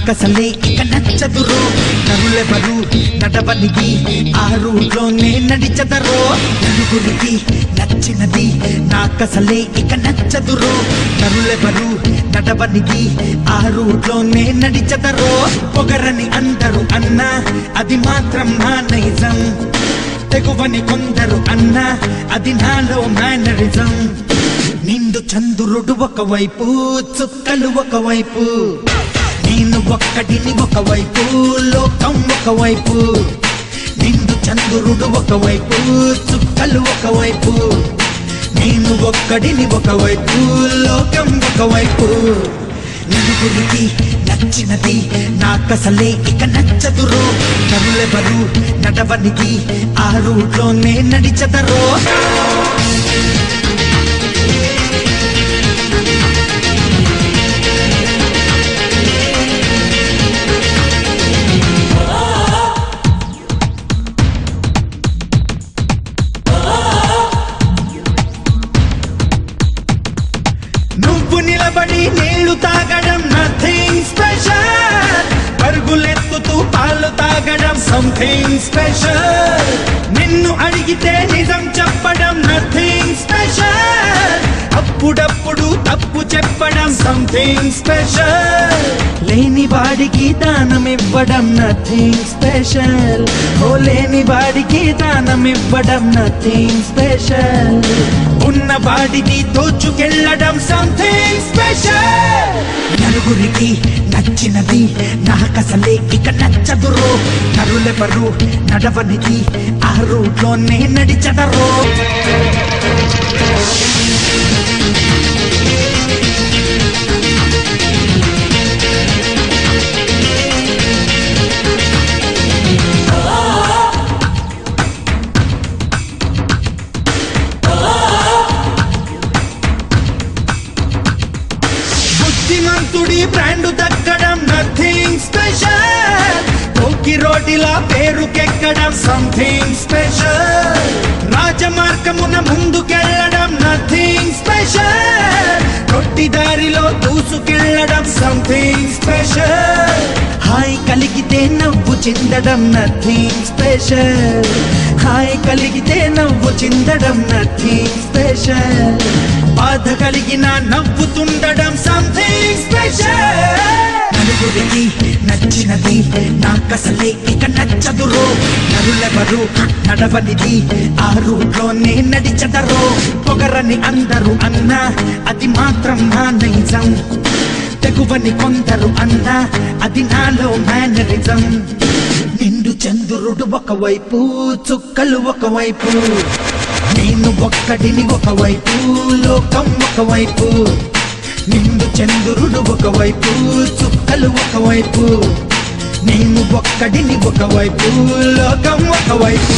నాకసలే ఇక నచ్చదురో నరులెవరు నడవనిది ఆ రూట్లోనే నడిచదరో నలుగురికి నచ్చినది నాకసలే ఇక నచ్చదురో నరులెవరు నడవనిది ఆ రూట్లోనే నడిచదరో పొగరని అందరూ అన్నా అది మాత్రం నా నైజం తెగువని కొందరు అన్నా అది నాలో మేనరిజం నిండు చంద్రుడు ఒకవైపు చుక్కలు ఒకవైపు నేను ఒక్కడిని ఒకవైపు లోకం ఒకవైపు నిండు చంద్రుడు ఒకవైపు చుక్కలు ఒకవైపు నేను ఒక్కడిని ఒకవైపు లోకం ఒకవైపు నలుగురికి నచ్చినది నాకసలే ఇక నచ్చదురో నరులెవరు నడవనిది ఆ రూట్లోనే నడిచదరో నువ్వు నిలబడి నీళ్లు తాగడం నథింగ్ స్పెషల్ పరుగులెత్తుతూ పాలు తాగడం సంథింగ్ స్పెషల్ నిన్ను అడిగితే నిజం చెప్పడం నథింగ్ స్పెషల్ అప్పుడప్పుడు తప్పు చెప్పడం సంథింగ్ స్పెషల్ లేని వాడికి దానం ఇవ్వడం నథింగ్ స్పెషల్ ఓ లేని వాడికి దానం ఇవ్వడం నథింగ్ స్పెషల్ ఉన్న వాడిని దోచుకెళ్ళడం సంథింగ్ స్పెషల్ నలుగురికి నచ్చినది నాకసలే ఇక నచ్చదురో నరులెవరు నడవనిది ఆ రూట్లోనే నడిచదరో బుద్ధిమంతుడి బ్రాండ్ దక్కడం నథింగ్ స్పెషల్ కోకి రోటిలా పేరుకెక్కడం సంథింగ్ స్పెషల్ రాజమార్గమున ముందుకెళ్ళడం నథింగ్ స్పెషల్ కొట్టి దారిలో దూసుకెళ్ళడం సంథింగ్ స్పెషల్ హాయ్ కలిగితే నవ్వు చిందడం నథింగ్ స్పెషల్ హాయ్ కలిగితే నవ్వు చిందడం నథింగ్ స్పెషల్ బాధ కలిగిన నవ్వుతుండడం సంథింగ్ స్పెషల్ నలుగురికి నచ్చినది నాకసలే ఇక నచ్చదురో నరులెవరు నడవనిది ఆ రూట్లోనే నడిచదరో పొగరని అందరూ అన్నా అది మాత్రం నా నైజం తెగువని కొందరు అన్నా అది నాలో మేనరిజం నిండు చంద్రుడు ఒకవైపు చుక్కలు ఒకవైపు నేను ఒక్కడిని ఒకవైపు లోకం ఒకవైపు నిండు చంద్రుడు ఒకవైపు చుక్కలు ఒకవైపు నేను ఒక్కడిని ఒకవైపు లోకం ఒకవైపు